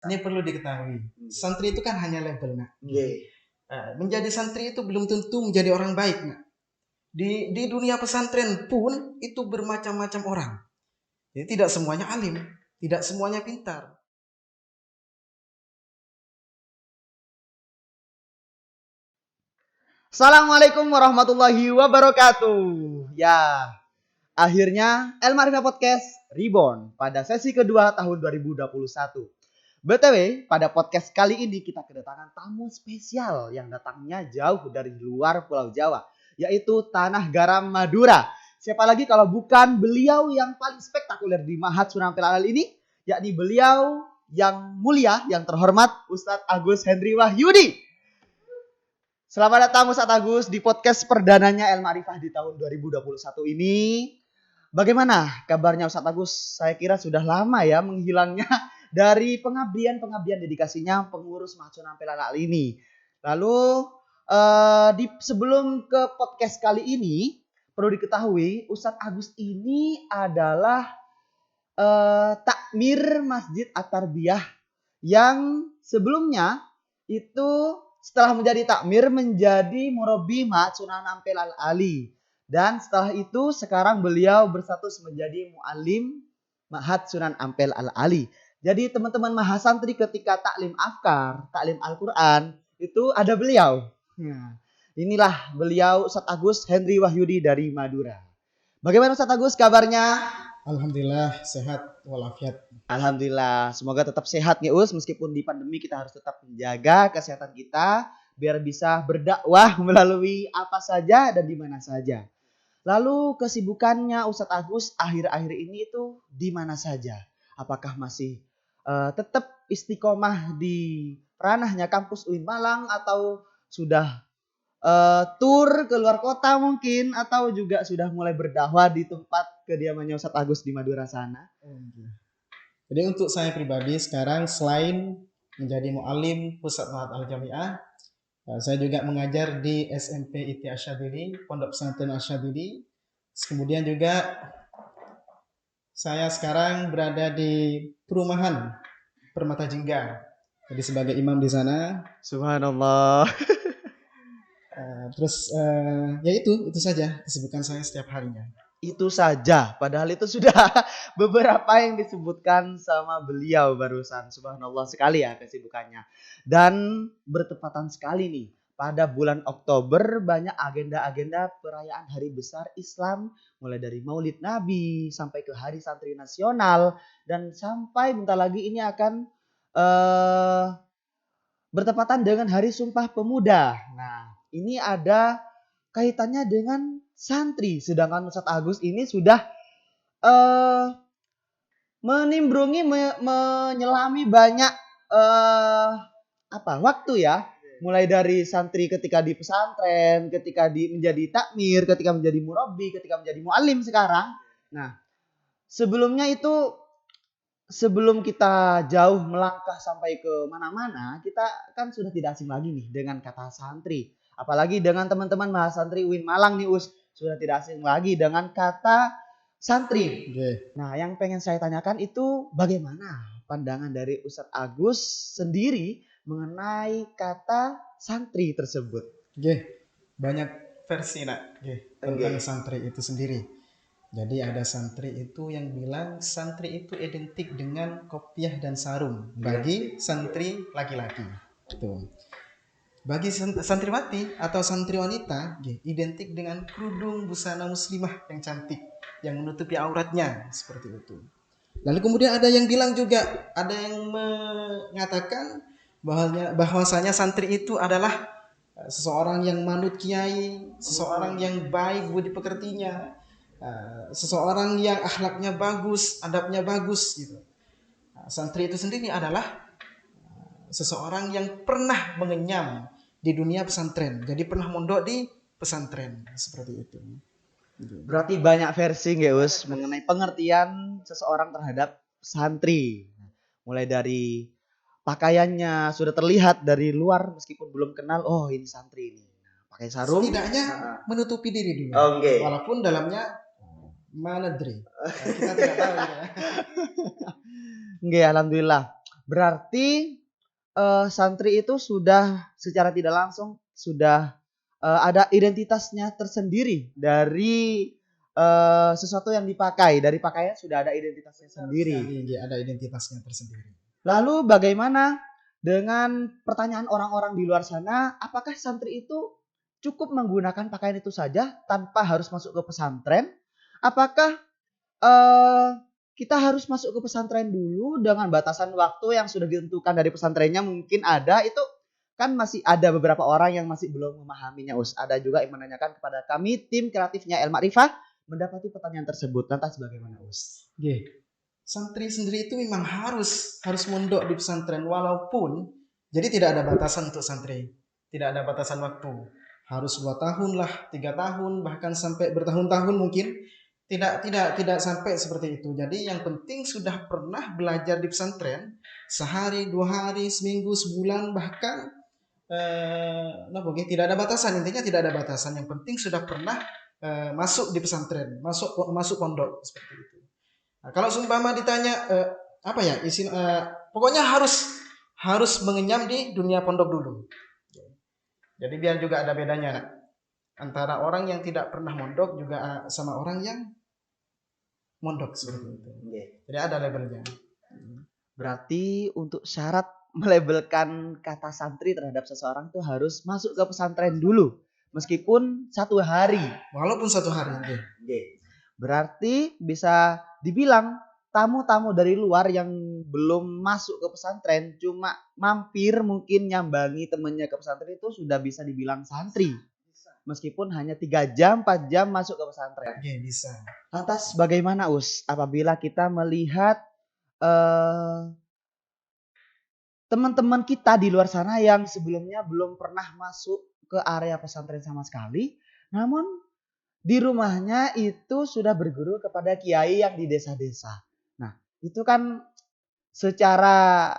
Ini perlu diketahui. Santri itu kan hanya label, nak. Menjadi santri itu belum tentu menjadi orang baik, nak. Di dunia pesantren pun itu bermacam-macam orang. Jadi tidak semuanya alim, tidak semuanya pintar. Assalamualaikum warahmatullahi wabarakatuh. Ya, akhirnya El Ma'rifah Podcast reborn pada sesi kedua tahun 2021. BTW, pada podcast kali ini kita kedatangan tamu spesial yang datangnya jauh dari luar Pulau Jawa, yaitu Tanah Garam Madura. Siapa lagi kalau bukan beliau yang paling spektakuler di Mahat Sunan Ampel Al-Alil ini, yakni beliau yang mulia, yang terhormat, Ustadz Agus Hendri Wahyudi. Selamat datang Ustadz Agus di podcast perdananya El Ma'rifah di tahun 2021 ini. Bagaimana kabarnya Ustadz Agus? Saya kira sudah lama ya menghilangnya dari pengabdian dedikasinya pengurus Mahat Sunan Ampel Al-Alil ini. Lalu sebelum ke podcast kali ini, perlu diketahui Ustadz Agus ini adalah takmir Masjid At-Tarbiyah yang sebelumnya itu setelah menjadi takmir menjadi murabbi Mahat Sunan Ampel Al-Alil. Dan setelah itu sekarang beliau berstatus menjadi muallim Mahat Sunan Ampel Al-Alil. Jadi teman-teman mahasantri ketika taklim afkar, taklim Al-Quran itu ada beliau. Nah, inilah beliau Ustadz Agus Hendri Wahyudi dari Madura. Bagaimana Ustadz Agus kabarnya? Alhamdulillah sehat walafiat. Alhamdulillah, semoga tetap sehat ya Us. Meskipun di pandemi kita harus tetap menjaga kesehatan kita biar bisa berdakwah melalui apa saja dan di mana saja. Lalu kesibukannya Ustadz Agus akhir-akhir ini itu di mana saja? Apakah masih tetap istiqomah di ranahnya kampus UIN Malang atau sudah tur ke luar kota mungkin atau juga sudah mulai berdakwah di tempat kediamannya Ustadz Agus di Madura sana? Jadi untuk saya pribadi sekarang selain menjadi muallim Pusat Mahat Al-Jami'ah, saya juga mengajar di SMP IT Asyadili, Pondok Pesantren Asyadili. Kemudian juga saya sekarang berada di perumahan Permata Jingga. Jadi sebagai imam di sana. Subhanallah. Ya itu saja kesibukan saya setiap harinya. Itu saja, padahal itu sudah beberapa yang disebutkan sama beliau barusan. Subhanallah sekali ya kesibukannya. Dan bertepatan sekali nih, pada bulan Oktober banyak agenda-agenda perayaan hari besar Islam. Mulai dari Maulid Nabi sampai ke Hari Santri Nasional. Dan sampai bentar lagi ini akan bertepatan dengan Hari Sumpah Pemuda. Nah, ini ada kaitannya dengan santri. Sedangkan Ustadz Agus ini sudah menimbrungi, menyelami banyak waktu ya. Mulai dari santri ketika di pesantren, ketika menjadi takmir, ketika menjadi murabbi, ketika menjadi muallim sekarang. Nah, sebelumnya itu sebelum kita jauh melangkah sampai ke mana-mana, kita kan sudah tidak asing lagi nih dengan kata santri. Apalagi dengan teman-teman mahasantri UIN Malang nih Us, sudah tidak asing lagi dengan kata santri. Nah, yang pengen saya tanyakan itu bagaimana pandangan dari Ustadz Agus sendiri mengenai kata santri tersebut? Banyak versi nak tentang santri itu sendiri. Jadi ada santri itu yang bilang santri itu identik dengan kopiah dan sarung bagi santri laki-laki. Betul. Bagi santriwati atau santri wanita identik dengan kerudung busana muslimah yang cantik yang menutupi auratnya seperti itu. Lalu kemudian ada yang bilang juga, ada yang mengatakan bahwasanya santri itu adalah seseorang yang manut kiai, seseorang yang baik budi pekertinya, seseorang yang akhlaknya bagus, adabnya bagus gitu. Santri itu sendiri adalah seseorang yang pernah mengenyam di dunia pesantren, jadi pernah mondok di pesantren seperti itu. Berarti banyak versi nggak Us mengenai pengertian seseorang terhadap santri. Mulai dari pakaiannya sudah terlihat dari luar meskipun belum kenal, oh ini santri ini. Pakai sarung. Setidaknya menutupi diri dulu. Walaupun dalamnya manadri. Kita tidak tahu. Nggih, alhamdulillah. Berarti santri itu sudah secara tidak langsung sudah ada identitasnya tersendiri dari sesuatu yang dipakai. Dari pakaian sudah ada identitasnya sendiri. Dia ada identitasnya tersendiri. Lalu bagaimana dengan pertanyaan orang-orang di luar sana, apakah santri itu cukup menggunakan pakaian itu saja tanpa harus masuk ke pesantren? Apakah kita harus masuk ke pesantren dulu dengan batasan waktu yang sudah ditentukan dari pesantrennya? Mungkin ada, itu kan masih ada beberapa orang yang masih belum memahaminya, Us. Ada juga yang menanyakan kepada kami, tim kreatifnya El Ma'rifah, mendapati pertanyaan tersebut. Lantas bagaimana, Us? Santri sendiri itu memang harus mondok di pesantren, walaupun jadi tidak ada batasan untuk santri, tidak ada batasan waktu, harus 2 tahun lah, 3 tahun, bahkan sampai bertahun-tahun mungkin, tidak sampai seperti itu. Jadi yang penting sudah pernah belajar di pesantren sehari, 2 hari, seminggu, sebulan, bahkan tidak ada batasan. Intinya tidak ada batasan, yang penting sudah pernah masuk di pesantren, masuk pondok seperti itu. Nah, kalau seumpama ditanya pokoknya harus mengenyam di dunia pondok dulu. Jadi biar juga ada bedanya antara orang yang tidak pernah mondok juga sama orang yang mondok seperti itu. Jadi ada labelnya. Berarti untuk syarat melabelkan kata santri terhadap seseorang itu harus masuk ke pesantren dulu, meskipun 1 hari. Walaupun 1 hari. Berarti bisa dibilang tamu-tamu dari luar yang belum masuk ke pesantren, cuma mampir mungkin nyambangi temennya ke pesantren, itu sudah bisa dibilang santri. Meskipun hanya 3 jam, 4 jam masuk ke pesantren. Bisa. Lantas bagaimana, Us, apabila kita melihat teman-teman kita di luar sana yang sebelumnya belum pernah masuk ke area pesantren sama sekali, namun di rumahnya itu sudah berguru kepada kiai yang di desa-desa. Nah, itu kan secara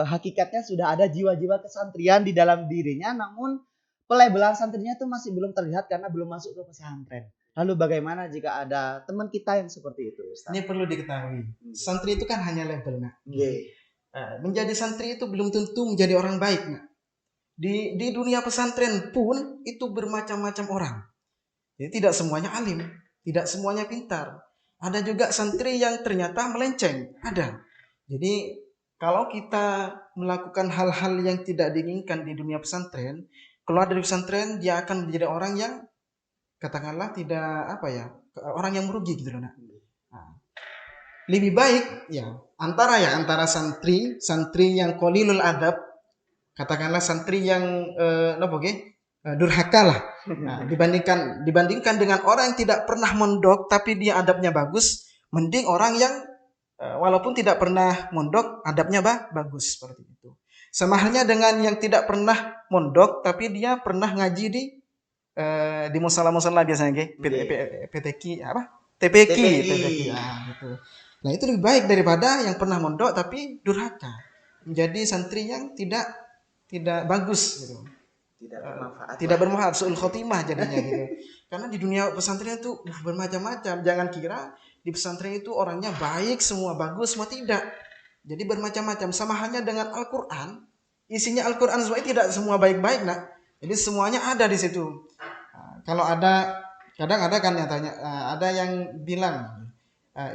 hakikatnya sudah ada jiwa-jiwa kesantrian di dalam dirinya, namun pelabelan santrinya itu masih belum terlihat karena belum masuk ke pesantren. Lalu bagaimana jika ada teman kita yang seperti itu, Ustaz? Ini perlu diketahui, santri itu kan hanya label, menjadi santri itu belum tentu menjadi orang baik. Di dunia pesantren pun itu bermacam-macam orang. Jadi tidak semuanya alim, tidak semuanya pintar. Ada juga santri yang ternyata melenceng, ada. Jadi kalau kita melakukan hal-hal yang tidak diinginkan di dunia pesantren, keluar dari pesantren dia akan menjadi orang yang katakanlah orang yang merugi gitu loh. Nah, lebih baik antara santri yang qalilul adab, katakanlah santri yang durhaka lah. Nah, dibandingkan dengan orang yang tidak pernah mondok tapi dia adabnya bagus, mending orang yang walaupun tidak pernah mondok adabnya bagus, seperti itu. Sama halnya dengan yang tidak pernah mondok tapi dia pernah ngaji di musala-musala biasanya, PTQ TPQ. Gitu. Nah, itu lebih baik daripada yang pernah mondok tapi durhaka, menjadi santri yang tidak bagus gitu. Tidak bermanfaat, su'ul khotimah jadinya gitu. Karena di dunia pesantren itu bermacam-macam. Jangan kira di pesantren itu orangnya baik semua, bagus semua, tidak. Jadi bermacam-macam. Sama halnya dengan Al-Qur'an. Isinya Al-Qur'an semua tidak semua baik-baik, Jadi semuanya ada di situ. Kalau ada, kadang ada kan yang tanya, ada yang bilang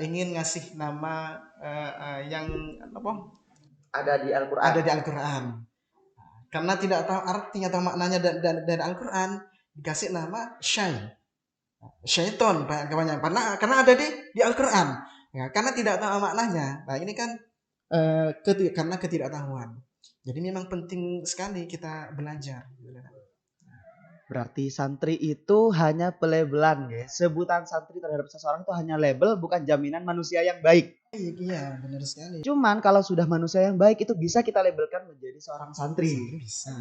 ingin ngasih nama yang ada di Al-Qur'an. Ada di Al-Qur'an. Karena tidak tahu artinya atau maknanya dari Al-Quran, dikasih nama syaiton kebanyakan. Karena ada di Al-Quran. Ya, karena tidak tahu maknanya. Nah, ini kan karena ketidaktahuan. Jadi memang penting sekali kita belajar. Berarti santri itu hanya pelabelan, ya. Sebutan santri terhadap seseorang itu hanya label, bukan jaminan manusia yang baik. Iya, benar sekali. Cuman kalau sudah manusia yang baik itu bisa kita labelkan menjadi seorang santri. Bisa.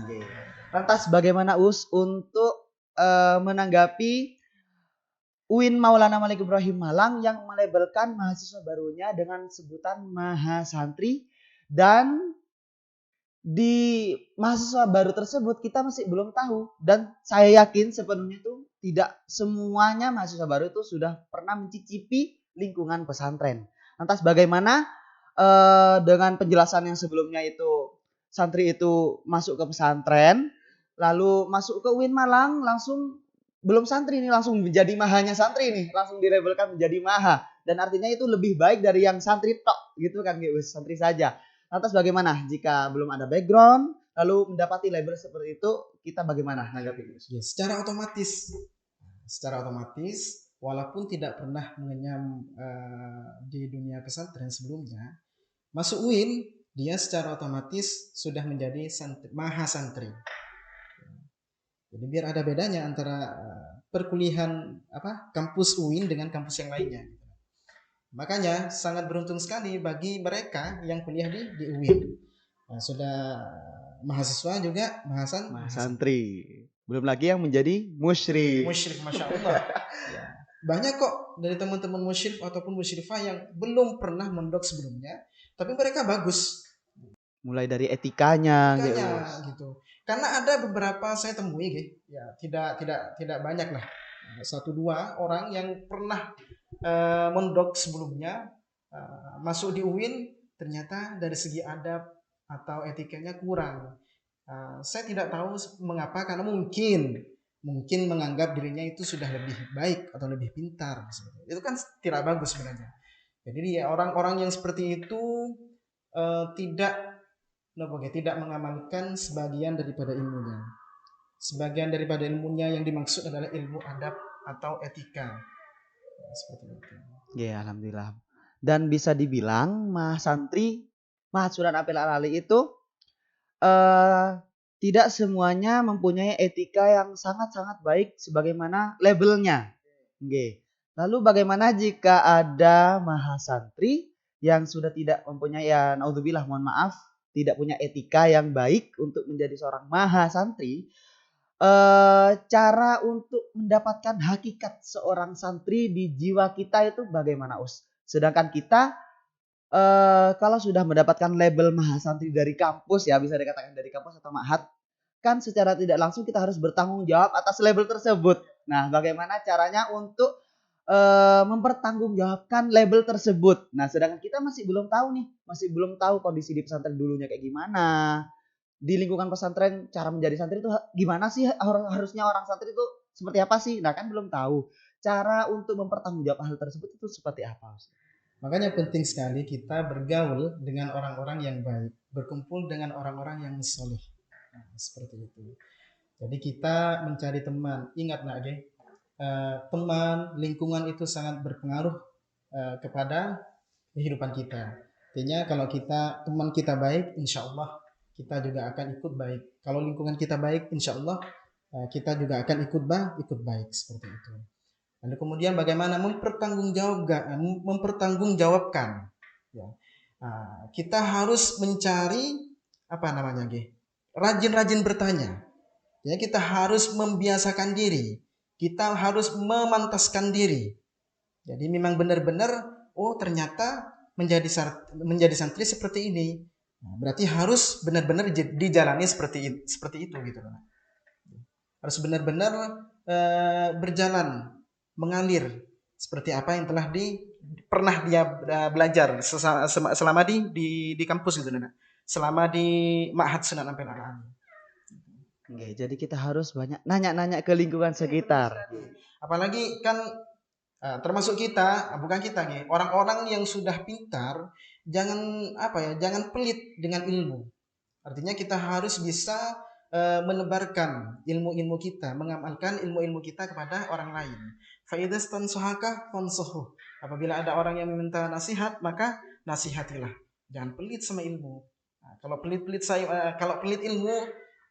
Lantas bagaimana, Us, untuk menanggapi UIN Maulana Malik Ibrahim Malang yang melabelkan mahasiswa barunya dengan sebutan mahasantri, dan di mahasiswa baru tersebut kita masih belum tahu, dan saya yakin sepenuhnya itu tidak semuanya mahasiswa baru itu sudah pernah mencicipi lingkungan pesantren. Lantas bagaimana dengan penjelasan yang sebelumnya itu santri itu masuk ke pesantren, lalu masuk ke UIN Malang langsung belum santri nih, langsung menjadi mahanya santri nih, langsung dilabelkan menjadi maha, dan artinya itu lebih baik dari yang santri tok gitu kan, santri saja. Lantas bagaimana jika belum ada background lalu mendapati label seperti itu, kita bagaimana nanggapi? Ya, secara otomatis walaupun tidak pernah mengenyam di dunia pesantren sebelumnya, masuk UIN dia secara otomatis sudah menjadi maha santri. Jadi biar ada bedanya antara perkuliahan kampus UIN dengan kampus yang lainnya. Makanya sangat beruntung sekali bagi mereka yang kuliah di UIN. Nah, sudah mahasiswa juga maha santri. Belum lagi yang menjadi musyrik. Musyrik, masya Allah. Ya. Banyak kok dari teman-teman musyrik ataupun musyrifah yang belum pernah mondok sebelumnya, tapi mereka bagus. Mulai dari etikanya gitu. Karena ada beberapa saya temui ya tidak banyak lah. 1-2 orang yang pernah mondok sebelumnya masuk di UIN ternyata dari segi adab atau etikanya kurang. Saya tidak tahu mengapa, karena mungkin menganggap dirinya itu sudah lebih baik atau lebih pintar. Itu kan tidak bagus sebenarnya. Jadi orang-orang yang seperti itu tidak mengamalkan sebagian daripada ilmunya. Sebagian daripada ilmunya yang dimaksud adalah ilmu adab atau etika. Seperti itu. Ya, alhamdulillah. Dan bisa dibilang santri Sunan Ampel Al-Ali itu tidak semuanya mempunyai etika yang sangat-sangat baik sebagaimana labelnya. Oke. Lalu bagaimana jika ada mahasantri yang sudah tidak mempunyai, ya naudzubillah, mohon maaf, tidak punya etika yang baik untuk menjadi seorang mahasantri? Cara untuk mendapatkan hakikat seorang santri di jiwa kita itu bagaimana, Us? Sedangkan kita kalau sudah mendapatkan label mahasantri dari kampus, ya bisa dikatakan dari kampus atau ma'had, kan secara tidak langsung kita harus bertanggung jawab atas label tersebut. Nah, bagaimana caranya untuk mempertanggungjawabkan label tersebut? Nah, sedangkan kita masih belum tahu kondisi di pesantren dulunya kayak gimana. Di lingkungan pesantren cara menjadi santri itu gimana sih, harusnya orang santri itu seperti apa sih? Nah, kan belum tahu. Cara untuk mempertanggungjawabkan hal tersebut itu seperti apa? Makanya penting sekali kita bergaul dengan orang-orang yang baik, berkumpul dengan orang-orang yang soleh. Nah, seperti itu. Jadi kita mencari teman. Ingat nak, teman, lingkungan itu sangat berpengaruh kepada kehidupan kita. Artinya kalau teman kita baik, insya Allah kita juga akan ikut baik. Kalau lingkungan kita baik, insya Allah kita juga akan ikut baik seperti itu. Lalu kemudian bagaimana mempertanggungjawabkan. Ya. Kita harus mencari rajin-rajin bertanya. Ya, kita harus membiasakan diri. Kita harus memantaskan diri. Jadi memang benar-benar, ternyata menjadi santri seperti ini. Nah, berarti harus benar-benar dijalani seperti itu gitu. Harus benar-benar berjalan, mengalir seperti apa yang pernah dia belajar selama di kampus gitu, selama di Ma'had Sunan Ampel Al-Ali. Oke, jadi kita harus banyak nanya-nanya ke lingkungan sekitar. Apalagi kan termasuk kita, bukan kita nih, orang-orang yang sudah pintar, jangan pelit dengan ilmu. Artinya kita harus bisa menebarkan ilmu-ilmu kita, mengamalkan ilmu-ilmu kita kepada orang lain. Faidastansuhaka fansuhu. Apabila ada orang yang meminta nasihat, maka nasihatilah. Jangan pelit sama ilmu. Nah, kalau pelit ilmu,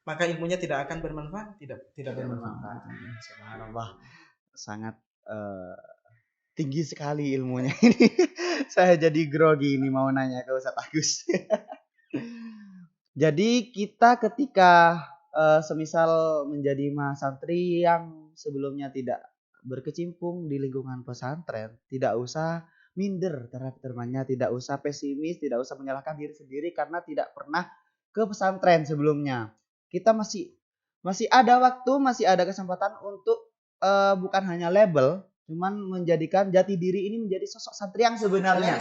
maka ilmunya tidak akan bermanfaat, tidak bermanfaat. Subhanallah, sangat tinggi sekali ilmunya ini. Saya jadi grogi ini mau nanya ke Ustaz Agus. Jadi kita ketika semisal menjadi mahasantri yang sebelumnya tidak berkecimpung di lingkungan pesantren, tidak usah minder terhadap temannya, tidak usah pesimis, tidak usah menyalahkan diri sendiri karena tidak pernah ke pesantren sebelumnya. Kita masih ada waktu, masih ada kesempatan untuk bukan hanya label, cuman menjadikan jati diri ini menjadi sosok santri yang sebenarnya.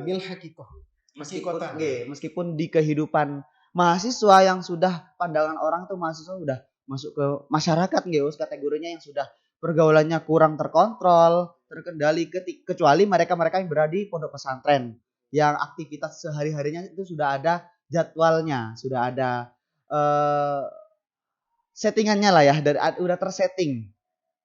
Bil hakikoh. Meskipun di kehidupan mahasiswa yang sudah pandangan orang tuh mahasiswa udah masuk ke masyarakat nggih Us, kategorinya yang sudah pergaulannya kurang terkontrol, terkendali kecuali mereka-mereka yang berada di pondok pesantren yang aktivitas sehari-harinya itu sudah ada jadwalnya, sudah ada eh, settingannya lah ya, dari udah tersetting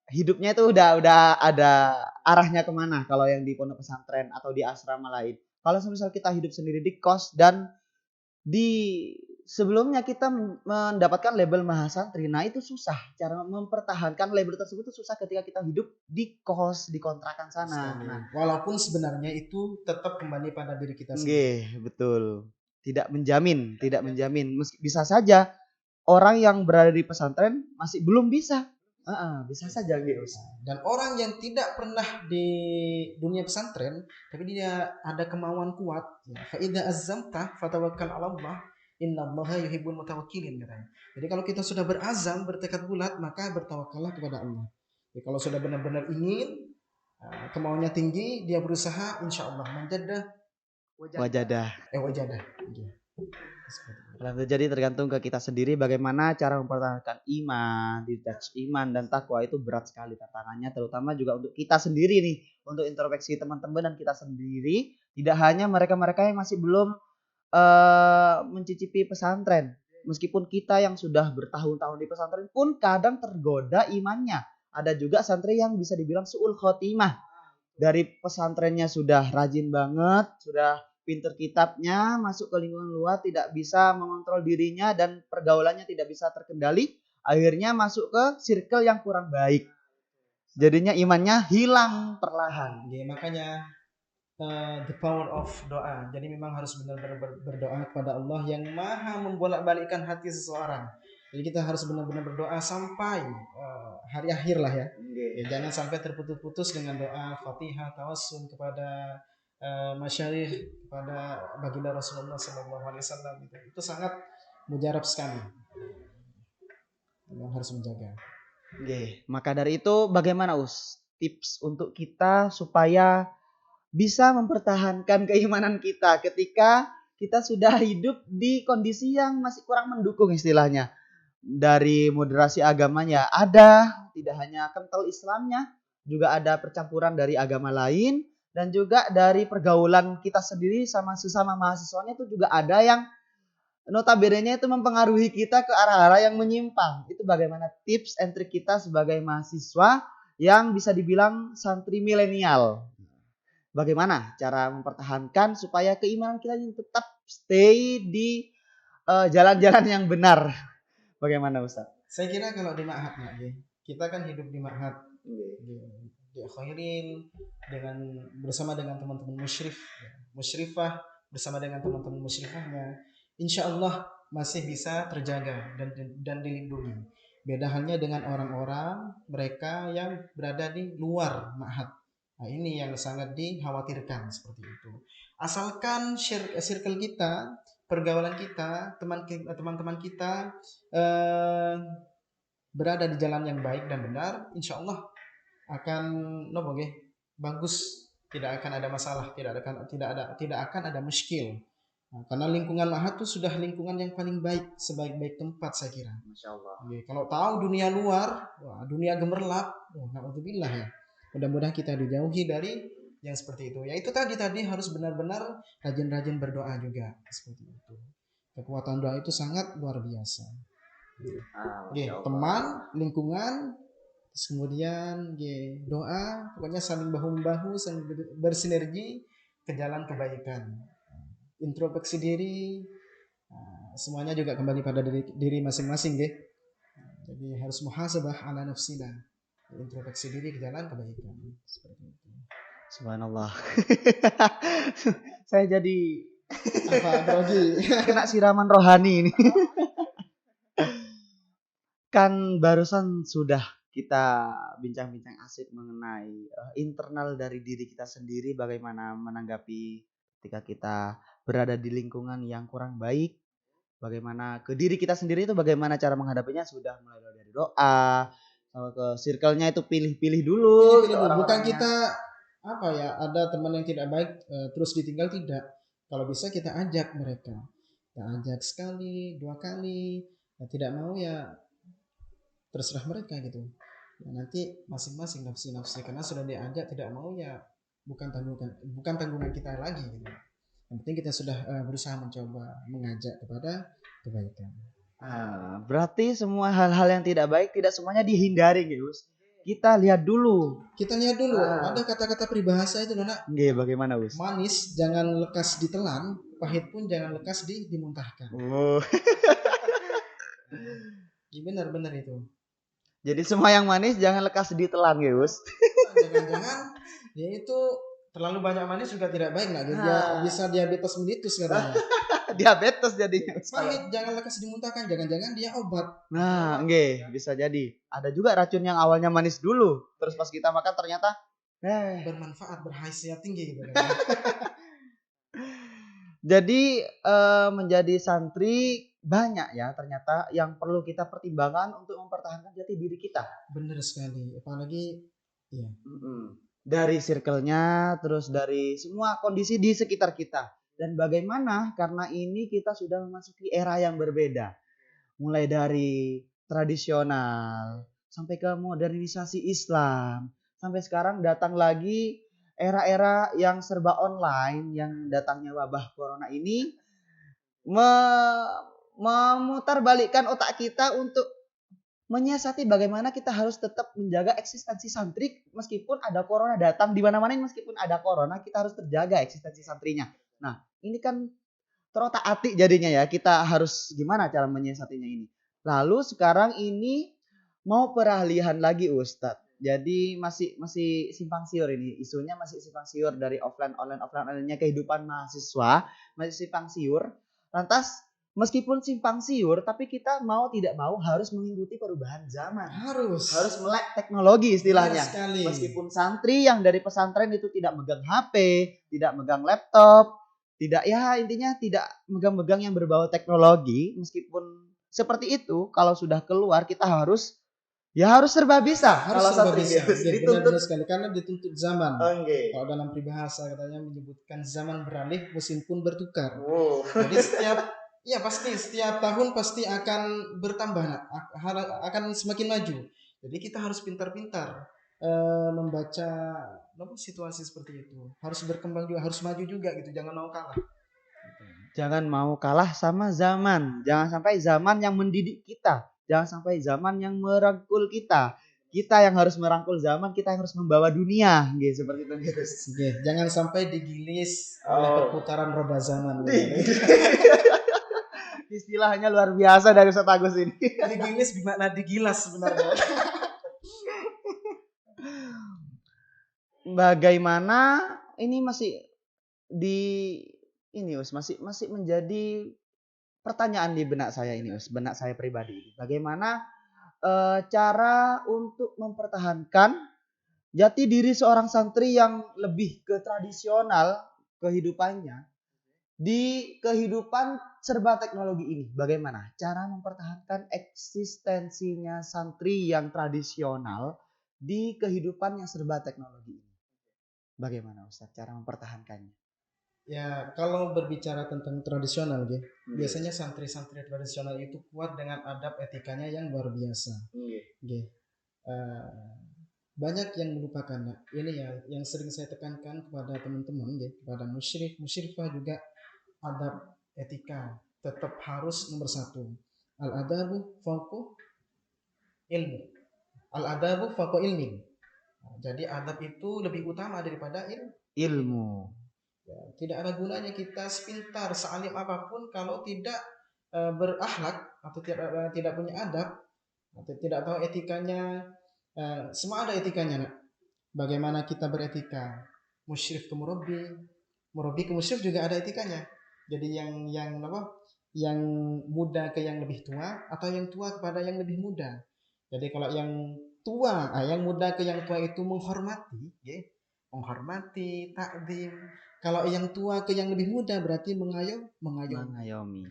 hidupnya itu udah ada arahnya kemana kalau yang di pondok pesantren atau di asrama lain. Kalau misal kita hidup sendiri di kos dan di sebelumnya kita mendapatkan label mahasantri, nah itu susah. Cara mempertahankan label tersebut itu susah ketika kita hidup di kos, di kontrakan sana. Nah, walaupun sebenarnya itu tetap kembali pada diri kita sendiri. Nggih, betul. Tidak menjamin. Bisa saja orang yang berada di pesantren masih belum bisa. Bisa saja gitu. Dan orang yang tidak pernah di dunia pesantren tapi dia ada kemauan kuat, fa idza azamta fatawakkal 'ala Allah, innallaha yuhibbul mutawakkilin katanya. Jadi kalau kita sudah berazam, bertekad bulat, maka bertawakallah kepada Allah. Jadi kalau sudah benar-benar ingin, kemauannya tinggi, dia berusaha, insya Allah menjadah wajadah. Wajadah. Jadi tergantung ke kita sendiri bagaimana cara mempertahankan iman, detach iman dan takwa itu berat sekali tantangannya, terutama juga untuk kita sendiri nih, untuk introspeksi teman-teman dan kita sendiri, tidak hanya mereka-mereka yang masih belum mencicipi pesantren. Meskipun kita yang sudah bertahun-tahun di pesantren pun kadang tergoda imannya. Ada juga santri yang bisa dibilang su'ul khotimah. Dari pesantrennya sudah rajin banget, sudah pinter kitabnya, masuk ke lingkungan luar tidak bisa mengontrol dirinya dan pergaulannya tidak bisa terkendali, akhirnya masuk ke circle yang kurang baik. Jadinya imannya hilang perlahan. Ya, makanya the power of doa. Jadi memang harus benar-benar berdoa kepada Allah yang maha membolak-balikkan hati seseorang. Jadi kita harus benar-benar berdoa sampai hari akhir lah ya. Jangan sampai terputus-putus dengan doa Fatihah, tawassul kepada masyayikh, kepada baginda Rasulullah SAW. Itu sangat mujarab sekali. Yang harus menjaga. Maka dari itu bagaimana tips untuk kita supaya bisa mempertahankan keimanan kita ketika kita sudah hidup di kondisi yang masih kurang mendukung istilahnya. Dari moderasi agamanya ada, tidak hanya kental Islamnya, juga ada percampuran dari agama lain, dan juga dari pergaulan kita sendiri sama sesama mahasiswanya itu juga ada yang notabene itu mempengaruhi kita ke arah-arah yang menyimpang. Itu bagaimana tips and trik kita sebagai mahasiswa yang bisa dibilang santri milenial. Bagaimana cara mempertahankan supaya keimanan kita ini tetap stay di jalan-jalan yang benar. Bagaimana Ustaz? Saya kira kalau di ma'had, kita kan hidup di ma'had. Di akhirin bersama dengan teman-teman musyrifah bersama dengan teman-teman musyrifahnya, insya Allah masih bisa terjaga dan dilindungi. Beda halnya dengan orang-orang mereka yang berada di luar ma'had. Nah, ini yang sangat dikhawatirkan seperti itu. Asalkan circle kita, pergaulan kita, teman-teman kita berada di jalan yang baik dan benar, insya Allah akan bagus, tidak akan ada masalah, tidak akan ada muskil. Nah, karena lingkungan ma'had itu sudah lingkungan yang paling baik, sebaik-baik tempat saya kira. Masya Allah. Kalau tahu dunia luar, dunia gemerlap, na'udzubillah ya. Mudah-mudahan kita dijauhi dari yang seperti itu. Ya itu tadi harus benar-benar rajin-rajin berdoa juga seperti itu. Kekuatan doa itu sangat luar biasa. Teman, lingkungan, terus kemudian doa, pokoknya saling bahu-membahu, saling bersinergi ke jalan kebaikan. Introspeksi diri, semuanya juga kembali pada diri masing-masing, Jadi harus muhasabah ala nafsina, introspeksi diri ke jalan kebaikan. Seperti itu. Subhanallah. Saya jadi grogi. Kena siraman rohani ini. Kan barusan sudah kita bincang-bincang asik mengenai internal dari diri kita sendiri, bagaimana menanggapi ketika kita berada di lingkungan yang kurang baik, bagaimana ke diri kita sendiri itu bagaimana cara menghadapinya, sudah mulai dari doa, ke circle-nya itu pilih-pilih dulu. Bukan kita ada teman yang tidak baik terus ditinggal, tidak. Kalau bisa kita ajak mereka, kita ajak sekali 2 kali, tidak mau ya terserah mereka gitu. Ya, nanti masing-masing nafsi-nafsi, karena sudah diajak tidak mau ya bukan tanggungan kita lagi gitu. Yang penting kita sudah berusaha mencoba mengajak kepada kebaikan. Berarti semua hal-hal yang tidak baik tidak semuanya dihindari, Gus. Kita lihat dulu. Kita lihat dulu, ada kata-kata peribahasa itu, Nona. Bagaimana, Gus? Manis jangan lekas ditelan, pahit pun jangan lekas dimuntahkan. Oh. Benar-benar itu. Jadi semua yang manis jangan lekas ditelan, Gus. Jangan-jangan dia itu terlalu banyak manis juga tidak baik, nggak? Dia bisa diabetes mellitus katanya. Diabetes jadinya. Pahit jangan lekas dimuntahkan, jangan-jangan dia obat. Nah, bisa jadi. Ada juga racun yang awalnya manis dulu, terus pas kita makan ternyata bermanfaat, berhasil tinggi gitu kan. Jadi menjadi santri banyak ya ternyata yang perlu kita pertimbangkan untuk mempertahankan jati diri kita. Benar sekali, apalagi ya. Dari circle-nya, terus dari semua kondisi di sekitar kita. Dan bagaimana karena ini kita sudah memasuki era yang berbeda. Mulai dari tradisional sampai ke modernisasi Islam. Sampai sekarang datang lagi era-era yang serba online, yang datangnya wabah corona ini memutarbalikkan otak kita untuk menyiasati bagaimana kita harus tetap menjaga eksistensi santri meskipun ada corona datang di mana-mana, meskipun ada corona kita harus terjaga eksistensi santrinya. Nah, ini kan terotak-atik jadinya ya, kita harus gimana cara menyiasatinya ini. Lalu sekarang ini mau peralihan lagi Ustadz. Jadi masih simpang siur ini, isunya masih simpang siur dari offline-nya kehidupan mahasiswa, masih simpang siur. Lantas meskipun simpang siur, tapi kita mau tidak mau harus mengikuti perubahan zaman. Harus melek teknologi istilahnya. Sekali. Meskipun santri yang dari pesantren itu tidak megang HP, tidak megang laptop, tidak intinya tidak megang-megang yang berbau teknologi, meskipun seperti itu kalau sudah keluar kita harus serba bisa. Harus serba bisa. Benar-benar sekali karena dituntut zaman. Kalau dalam peribahasa katanya menyebutkan zaman beralih, musim pun bertukar. Jadi setiap tahun pasti akan bertambah, akan semakin maju. Jadi kita harus pintar-pintar membaca situasi seperti itu. Harus berkembang juga, harus maju juga gitu. Jangan mau kalah. Jangan mau kalah sama zaman. Jangan sampai zaman yang mendidik kita. Jangan sampai zaman yang merangkul kita. Kita yang harus merangkul zaman, kita yang harus membawa dunia, gitu seperti itu. Jangan sampai digilis oleh perputaran roda zaman. Istilahnya luar biasa dari Ustaz Agus ini. Digilis gimana digilas sebenarnya. Bagaimana ini masih masih menjadi pertanyaan di benak saya ini, benak saya pribadi. Bagaimana cara untuk mempertahankan jati diri seorang santri yang lebih ke tradisional kehidupannya di kehidupan serba teknologi ini? Bagaimana cara mempertahankan eksistensinya santri yang tradisional di kehidupan yang serba teknologi ini? Bagaimana Ustaz cara mempertahankannya? Ya, kalau berbicara tentang tradisional, biasanya santri-santri tradisional itu kuat dengan adab etikanya yang luar biasa. Banyak yang melupakan. Ini ya yang sering saya tekankan kepada teman-teman, kepada musyrifah juga, adab etika tetap harus nomor 1. Al-adabu fawqa ilmu. Al-adabu fawqa ilmi. Jadi adab itu lebih utama daripada ilmu. Ya, tidak ada gunanya kita sepintar, sealim apapun kalau tidak berakhlak atau tidak punya adab atau tidak tahu etikanya. Semua ada etikanya, nak. Bagaimana kita beretika? Musyrif ke murabbi ke musyrif juga ada etikanya. Jadi yang muda ke yang lebih tua atau yang tua kepada yang lebih muda. Jadi kalau yang muda ke yang tua itu menghormati, takdim. Kalau yang tua ke yang lebih muda berarti mengayomi,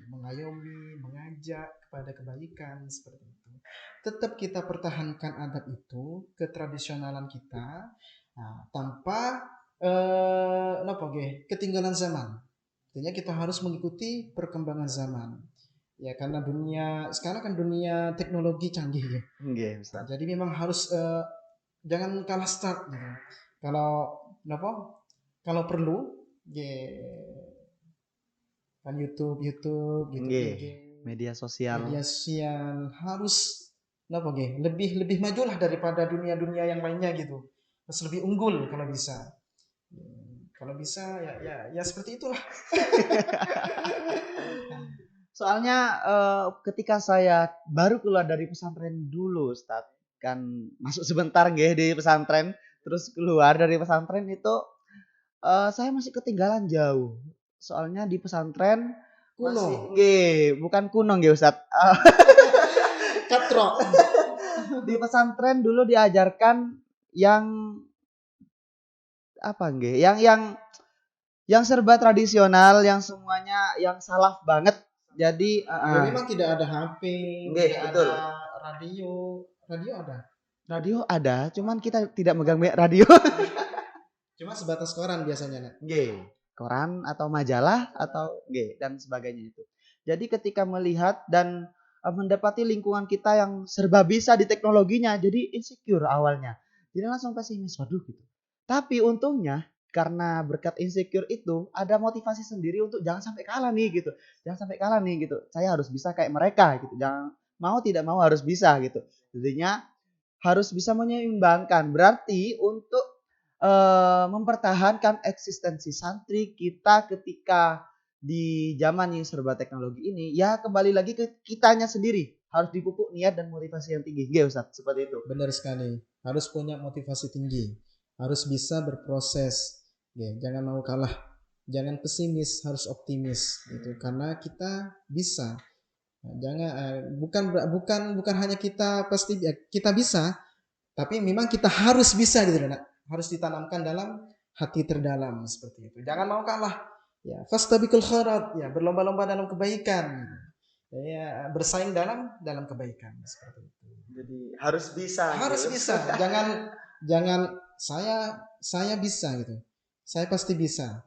mengajak kepada kebaikan, seperti itu. Tetap kita pertahankan adab itu, ketradisionalan kita, tanpa ketinggalan zaman. Artinya kita harus mengikuti perkembangan zaman. Ya karena sekarang kan dunia teknologi canggih ya. Nggih, Ustaz. Jadi memang harus jangan kalah start gitu. Kalau perlu ya kan YouTube gitu, Nggih, IG, media sosial. media sosial harus lebih majulah daripada dunia-dunia yang lainnya gitu. Harus lebih unggul kalau bisa. Kalau bisa ya seperti itulah. Soalnya ketika saya baru keluar dari pesantren dulu, Ustaz, kan masuk sebentar nggih di pesantren, terus keluar dari pesantren itu saya masih ketinggalan jauh. Soalnya di pesantren Kuno. nggih, bukan kuno nggih, Ustaz. Katrok. Di pesantren dulu diajarkan yang apa nggih? Yang serba tradisional, yang semuanya yang salaf banget. Jadi memang tidak ada HP, nggih, tidak betul. ada radio. Radio ada. Radio ada, cuman kita tidak megang radio. Cuma sebatas koran biasanya, Nak. Nggih, koran atau majalah atau nggih dan sebagainya itu. Jadi ketika melihat dan mendapati lingkungan kita yang serba bisa di teknologinya, jadi insecure awalnya. Jadi langsung pesimis, waduh gitu. Tapi untungnya karena berkat insecure itu ada motivasi sendiri untuk jangan sampai kalah nih gitu. Jangan sampai kalah nih gitu. Saya harus bisa kayak mereka gitu. Jangan mau tidak mau harus bisa gitu. Jadinya harus bisa menyeimbangkan. Berarti untuk mempertahankan eksistensi santri kita ketika di zaman yang serba teknologi ini, ya kembali lagi ke kitanya sendiri. Harus dipupuk niat dan motivasi yang tinggi. Nggih, Ustaz, seperti itu. Benar sekali. Harus punya motivasi tinggi. Harus bisa berproses. Jangan mau kalah. Jangan pesimis, harus optimis gitu. Karena kita bisa. Jangan bukan hanya kita pasti kita bisa, tapi memang kita harus bisa gitu, Nak. Harus ditanamkan dalam hati terdalam seperti itu. Jangan mau kalah. Ya, fastabiqul khairat, ya berlomba-lomba dalam kebaikan. Ya, bersaing dalam kebaikan seperti itu. Jadi harus bisa. Harus gitu. bisa. Jangan saya bisa gitu. Saya pasti bisa.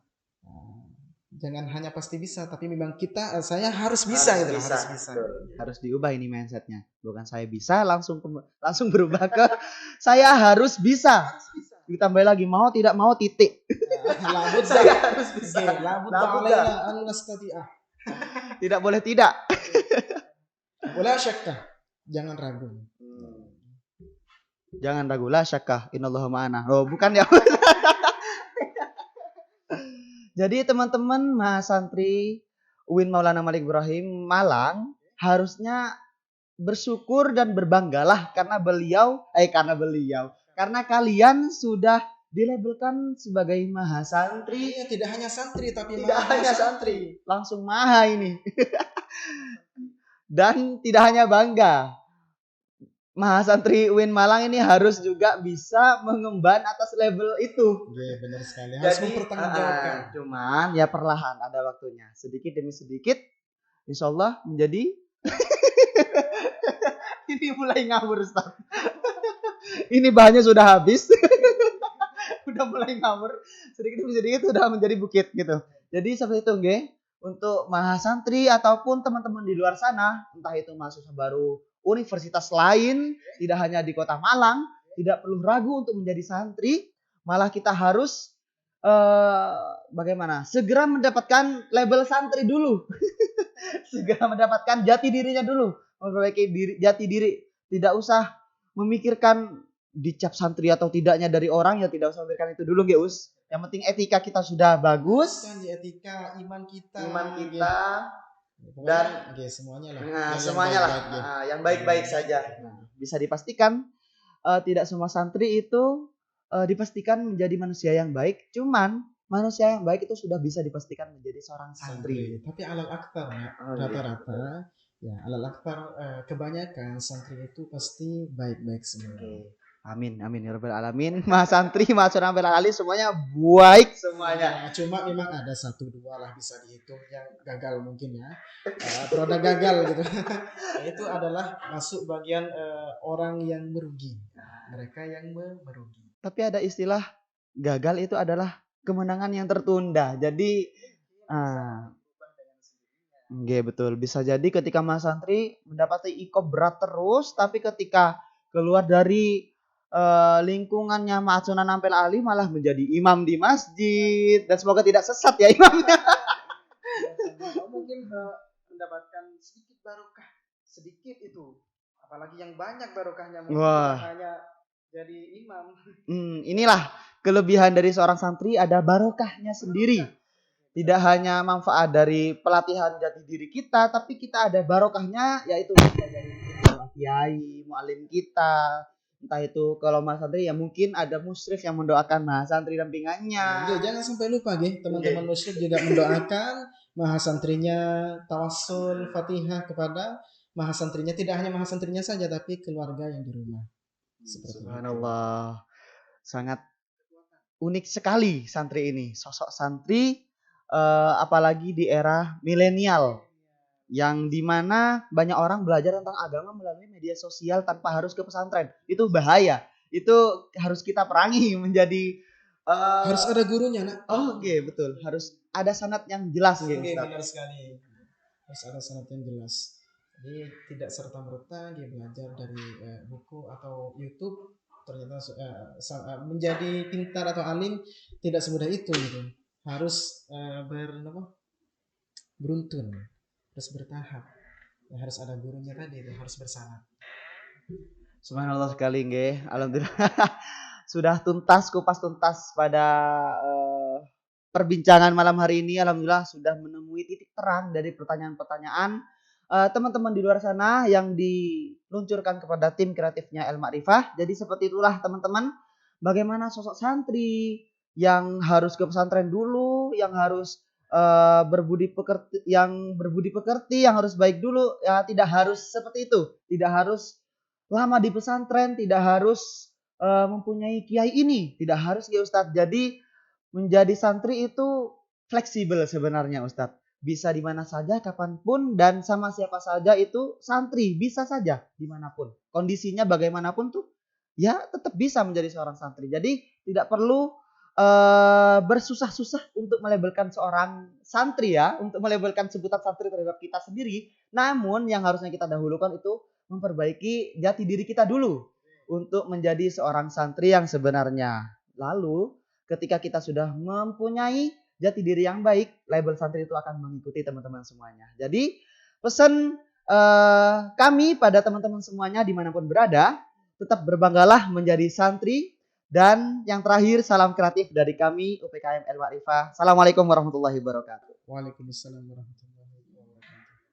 Jangan hanya pasti bisa, tapi memang saya harus bisa gitu. Harus bisa. Harus diubah ini mindsetnya. Bukan saya bisa langsung berubah ke saya harus bisa. Ditambah lagi mau tidak mau titik. Saya harus bisa. Tidak boleh tidak. Wala syakka. Jangan ragu. Jangan ragu, la syakka innallaha ma'ana. Oh, bukan ya. Jadi teman-teman mahasantri UIN Maulana Malik Ibrahim Malang harusnya bersyukur dan berbanggalah karena kalian sudah dilabelkan sebagai mahasantri. Iya, tidak hanya santri tapi tidak hanya santri, langsung maha ini. Dan tidak hanya bangga, mahasantri UIN Malang ini harus juga bisa mengemban atas label itu. Iya, benar sekali. Harus mempertanggungjawabkan. Cuman ya perlahan, ada waktunya. Sedikit demi sedikit, insya Allah menjadi. Ini mulai ngawur, Ustaz. Ini bahannya sudah habis. Udah mulai ngawur. Sedikit demi sedikit sudah menjadi bukit gitu. Jadi seperti itu, nggih. Untuk mahasantri ataupun teman-teman di luar sana, entah itu mahasiswa baru universitas lain, tidak hanya di Kota Malang, tidak perlu ragu untuk menjadi santri, malah kita harus bagaimana? Segera mendapatkan label santri dulu. Segera mendapatkan jati dirinya dulu, memperbaiki jati diri. Tidak usah memikirkan dicap santri atau tidaknya dari orang, ya tidak usah memikirkan itu dulu, Geus. Yang penting etika kita sudah bagus, kan di etika iman kita, dan semuanya lah. Semuanya lah yang baik-baik saja. Bisa dipastikan tidak semua santri itu dipastikan menjadi manusia yang baik. Cuman manusia yang baik itu sudah bisa dipastikan menjadi seorang santri. Tapi alal aktar ya, rata-rata ya alal aktar kebanyakan santri itu pasti baik-baik semua. Amin ya rabbal alamin. Mas santri, mas rabbal alamin semuanya baik semuanya. Ya, cuma memang ada 1-2 lah bisa dihitung yang gagal mungkin ya. Produk gagal gitu. Itu adalah masuk bagian orang yang merugi. Mereka yang merugi. Tapi ada istilah gagal itu adalah kemenangan yang tertunda. Jadi Ah, nggih betul. Bisa jadi ketika Mas santri mendapati iko berat terus, tapi ketika keluar dari lingkungannya Ma'asunan Ampel Ali malah menjadi imam di masjid dan semoga tidak sesat ya imamnya. Mungkin mendapatkan sedikit barokah, sedikit itu. Apalagi yang banyak barokahnya mungkin Wah. tidak hanya jadi imam. Inilah kelebihan dari seorang santri, ada barokahnya sendiri. Tidak hanya manfaat dari pelatihan jati diri kita, tapi kita ada barokahnya, yaitu bisa dari kiai, mualim kita. Entah itu kalau mas santri ya mungkin ada musyrif yang mendoakan mas santri dampingannya. Jangan sampai lupa teman-teman muslim juga mendoakan mahasantrinya, tawassul fatihah kepada mahasantrinya, tidak hanya mahasantrinya saja tapi keluarga yang di rumah. Seperti Subhanallah. Sangat unik sekali santri ini. Sosok santri apalagi di era milenial yang dimana banyak orang belajar tentang agama melalui media sosial tanpa harus ke pesantren. Itu bahaya. Itu harus kita perangi menjadi harus ada gurunya, nak. Oke, betul. Harus ada sanad yang jelas gitu. Benar sekali. Harus ada sanad yang jelas. Jadi tidak serta merta dia belajar dari buku atau YouTube ternyata menjadi pintar atau alim tidak semudah itu gitu. Harus beruntun, harus bertahap. Ya, harus ada gurunya tadi itu, harus bersanad. Subhanallah sekali nggih. Alhamdulillah sudah kupas tuntas pada perbincangan malam hari ini. Alhamdulillah sudah menemui titik terang dari pertanyaan-pertanyaan teman-teman di luar sana yang diluncurkan kepada tim kreatifnya El Ma'rifah. Jadi seperti itulah teman-teman, bagaimana sosok santri yang harus ke pesantren dulu, yang harus berbudi pekerti, yang harus baik dulu. Ya tidak harus seperti itu, tidak harus lama di pesantren, tidak harus mempunyai kiai ini, tidak harus ya Ustadz. Jadi menjadi santri itu fleksibel sebenarnya Ustadz. Bisa di mana saja, kapanpun, dan sama siapa saja itu santri. Bisa saja dimanapun. Kondisinya bagaimanapun tuh, ya tetap bisa menjadi seorang santri. Jadi tidak perlu bersusah-susah untuk melabelkan seorang santri ya. Untuk melabelkan sebutan santri terhadap kita sendiri. Namun yang harusnya kita dahulukan itu memperbaiki jati diri kita dulu. Untuk menjadi seorang santri yang sebenarnya. Lalu ketika kita sudah mempunyai jati diri yang baik, label santri itu akan mengikuti teman-teman semuanya. Jadi pesan kami pada teman-teman semuanya dimanapun berada, tetap berbanggalah menjadi santri. Dan yang terakhir, salam kreatif dari kami UPKM El Ma'rifah. Assalamualaikum warahmatullahi wabarakatuh. Waalaikumsalam warahmatullahi wabarakatuh.